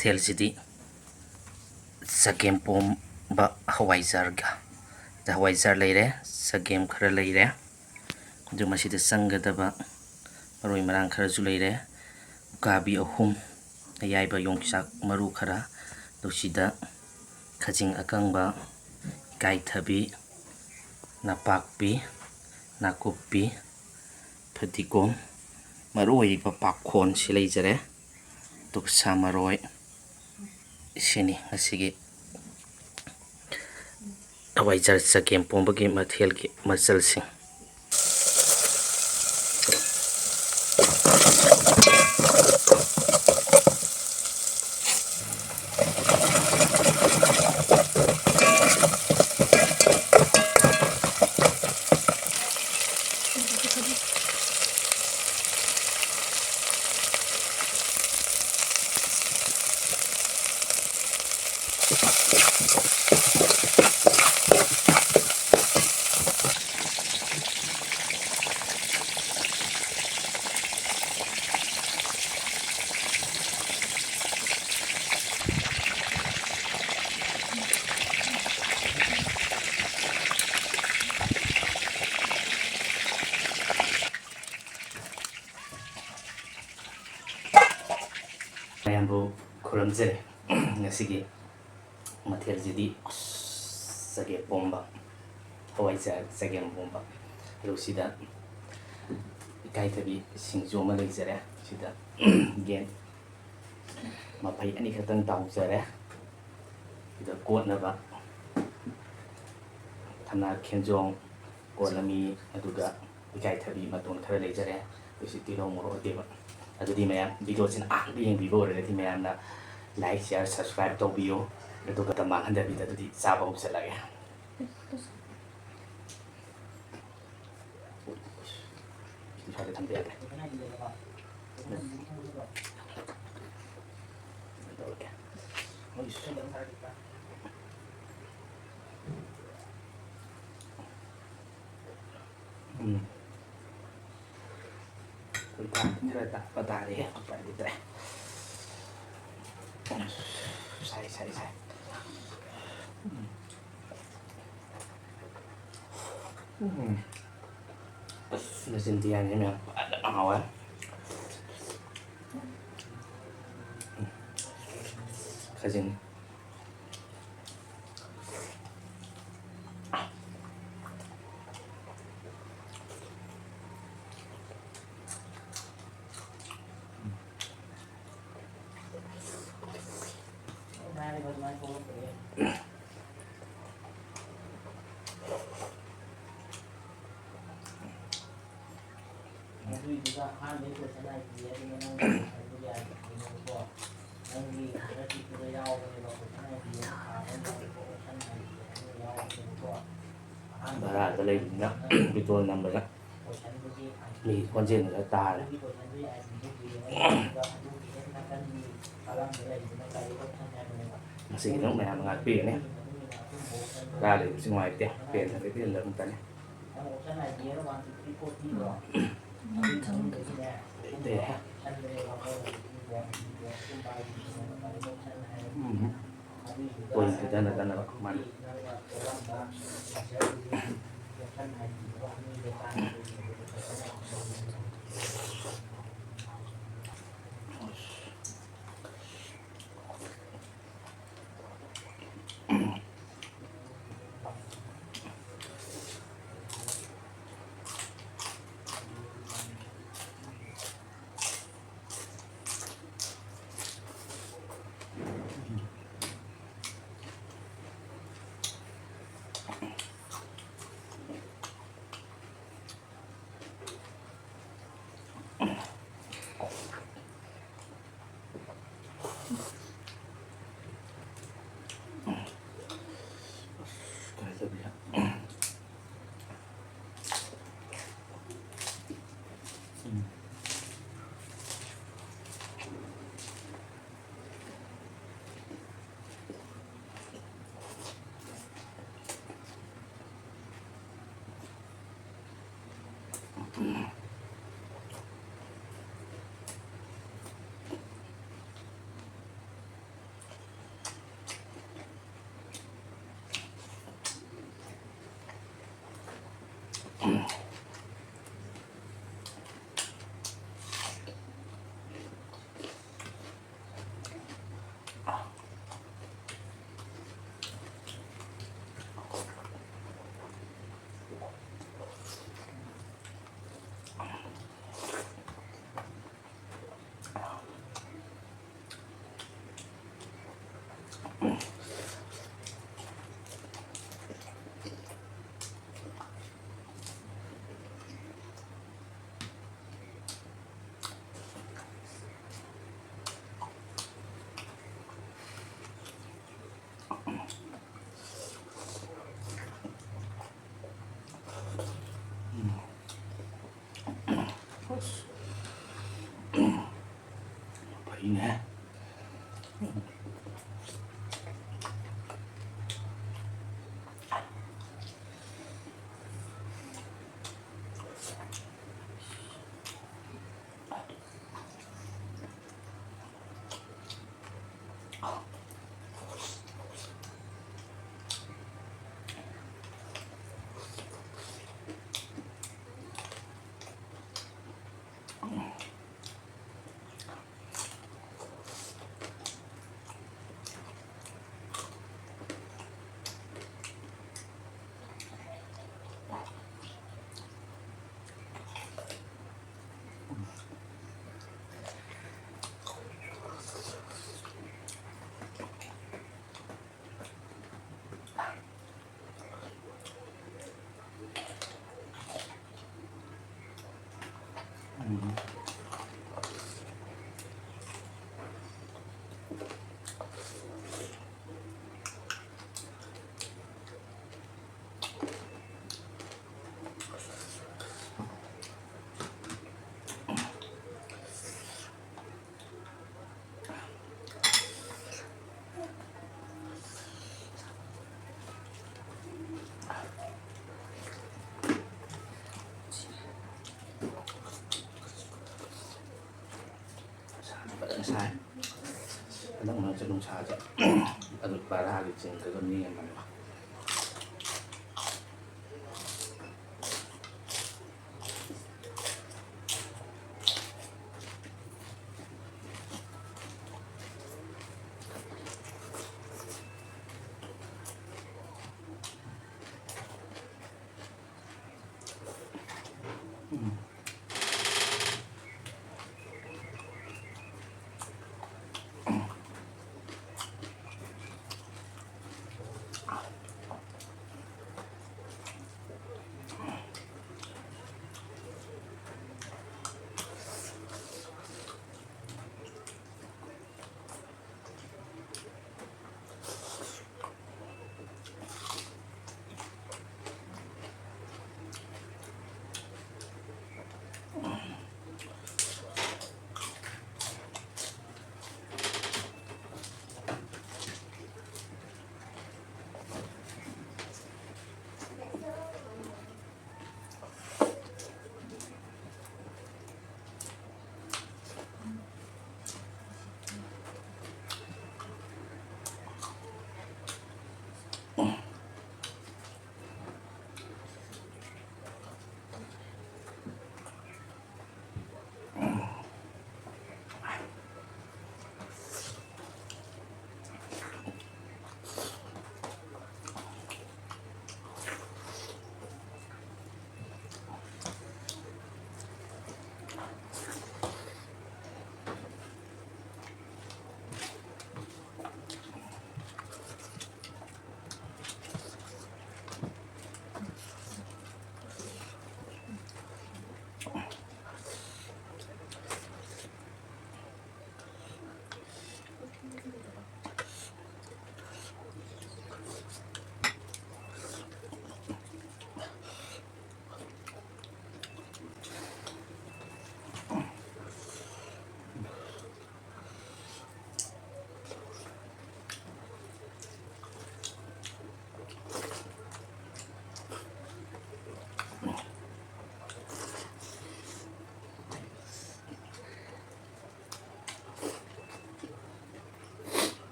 ꯃꯊꯦꯜꯁꯤꯗꯤ ꯆꯒꯦꯝꯄꯣꯝꯕ ꯍꯋꯥꯏꯖꯥꯔꯒ ꯍꯋꯥꯏꯖꯥꯔ ꯂꯩꯔꯦ, ꯆꯒꯦꯝ ꯈꯔ ꯂꯩꯔꯦ, ꯑꯗꯨ ꯃꯁꯤꯗ ꯆꯪꯒꯗꯕ ꯃꯔꯣꯏ ꯃꯔꯥꯡ ꯈꯔꯁꯨ ꯂꯩꯔꯦ, ꯎꯀꯥꯕꯤ 3, ꯑꯌꯥꯏꯕ ꯌꯣꯡꯆꯥꯛ ꯃꯔꯨ ꯈꯔ, ꯑꯗꯨ ꯁꯤꯗ ꯈꯖꯤꯡ ꯑꯀꯪꯕ, ꯏꯀꯥꯏꯊꯕꯤ, ꯅꯄꯥꯛꯄꯤ, ꯅꯥꯀꯨꯞꯄꯤ, ꯐꯗꯤꯒꯣꯝ, ꯃꯔꯨꯑꯣꯏꯔꯤꯕ ꯄꯥꯈꯣꯟꯁꯤ ꯂꯩꯖꯔꯦ, ꯑꯗꯨꯒ ꯁꯥ ꯃꯔꯣꯏ ꯁꯤꯅꯤ ꯉꯁꯤꯒꯤ ꯍꯋꯥꯏꯖꯥꯔ ꯆꯒꯦꯝꯄꯣꯝꯕꯒꯤ ꯃꯊꯦꯜꯒꯤ ꯃꯆꯜꯁꯤꯡ꯫ ꯃꯌꯥꯝꯕꯨ ꯈꯨꯔꯨꯝꯖꯔꯤ꯫ ꯉꯁꯤꯒꯤ ꯃꯊꯦꯜꯁꯤꯗꯤ ꯆꯒꯦꯝꯄꯣꯝꯕ, ꯍꯋꯥꯏꯖꯥꯔ ꯆꯒꯦꯝꯄꯣꯝꯕ, ꯑꯗꯨ ꯁꯤꯗ ꯏꯀꯥꯏꯊꯕꯤ ꯁꯤꯡꯖꯨ ꯑꯃ ꯂꯩꯖꯔꯦ, ꯁꯤꯗ ꯌꯦꯟ ꯃꯐꯩ 2 ꯈꯛꯇꯪ ꯇꯥꯎꯖꯔꯦ, ꯁꯤꯗ ꯀꯣꯠꯅꯕ ꯊꯝꯅꯥ ꯈꯦꯟꯖꯣꯡ ꯀꯣꯜꯂꯝꯃꯤ, ꯑꯗꯨꯒ ꯏꯀꯥꯏꯊꯕꯤ ꯃꯇꯣꯟ ꯈꯔ ꯂꯩꯖꯔꯦ, ꯑꯗꯨ ꯇꯤꯜꯍꯧ ꯃꯣꯔꯣꯛ ꯑꯇꯦꯛꯄ꯫ ꯑꯗꯨꯗꯤ ꯃꯌꯥꯝ ꯚꯤꯗꯤꯑꯣꯁꯤꯅ ꯑꯍꯥꯟꯕ ꯌꯦꯡꯕꯤꯕ ꯑꯣꯏꯔꯒꯗꯤ ꯃꯌꯥꯝꯅ ꯂꯥꯏꯛ, ꯁꯤꯌꯥꯔ, ꯁꯕꯁꯀ꯭ꯔꯥꯏꯕ ꯇꯧꯕꯤꯌꯨ, ꯑꯗꯨꯒ ꯃꯥꯡꯍꯟꯗꯕꯤꯗ ꯑꯗꯨꯗꯤ ꯆꯥꯕ ꯍꯧꯖꯤꯜꯂꯒꯦ꯫ ꯁ꯭ꯋꯥꯏꯗ ꯊꯝꯕ ꯌꯥꯗ꯭ꯔꯦ꯫ खरा तप्पा तारे उपाय लेते Sai Sai Sai Nasintihan ini ada awal khajin barada leibina bitol nambara mi konjen da tar masih nang maya ngapi ne ra le singwai te pen ta te lam ta ne te ha poin kita na man Sai nó mà cho nông xa chứ ở được bà ra thì trên cái con niên mà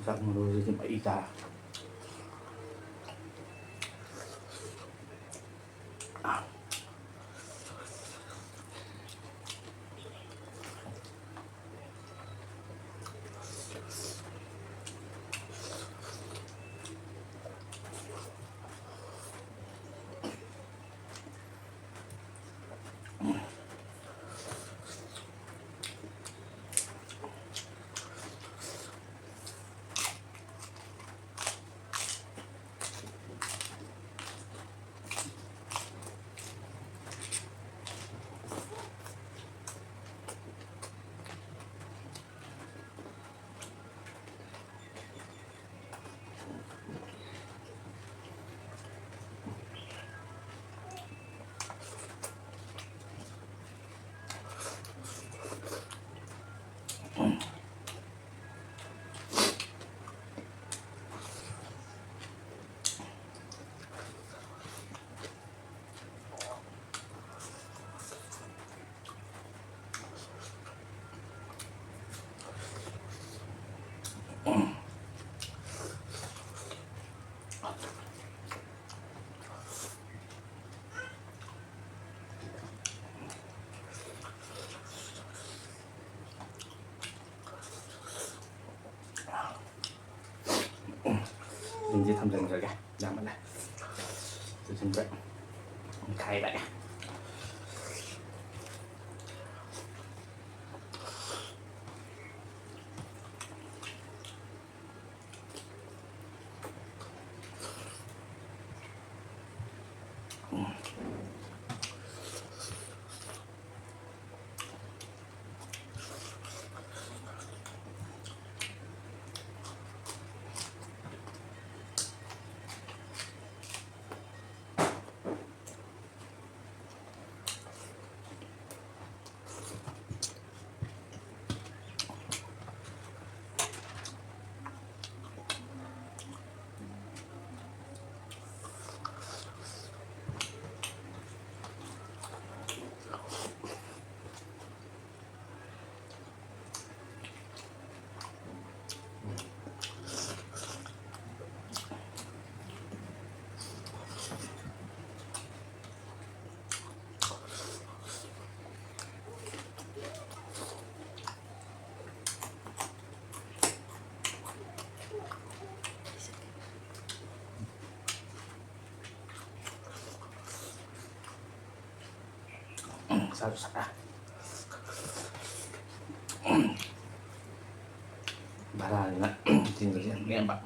chắc mà đôi thì mấy ta ꯃꯇꯣꯟꯁꯦ ꯊꯝꯖꯤꯟꯈ꯭ꯔꯒꯦ ꯌꯥꯝꯃꯜꯂꯦ ꯁꯤꯁꯤꯡꯁꯦ ꯈꯥꯏꯔꯒꯦ sao sạch bà ra nữa thì người sẽ nghe bạn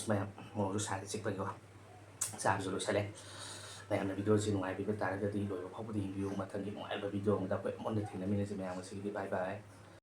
ꯃꯌꯥꯝ ꯃꯣꯔꯣꯛꯁꯨ ꯁꯥꯏꯗ ꯆꯤꯛꯄꯒꯤꯀꯣ ꯆꯥꯕꯁꯨ ꯂꯣꯏꯁꯤꯜꯂꯦ ꯃꯌꯥꯝꯅ ꯚꯤꯗꯤꯑꯣꯁꯤ ꯅꯨꯡꯉꯥꯏꯕꯤꯕ ꯇꯥꯔꯒꯗꯤ ꯂꯣꯏꯕ ꯐꯥꯎꯕꯗ ꯌꯦꯡꯕꯤꯌꯨ ꯃꯊꯪꯒꯤ ꯅꯨꯡꯉꯥꯏꯕ ꯚꯤꯗꯤꯑꯣ ꯑꯃꯗ ꯑꯩꯈꯣꯏ ꯑꯩꯉꯣꯟꯗ ꯊꯦꯡꯅꯃꯤꯟꯅꯁꯤ ꯃꯌꯥꯝ ꯉꯁꯤꯒꯤꯗꯤ ꯕꯥꯏ ꯕꯥꯏ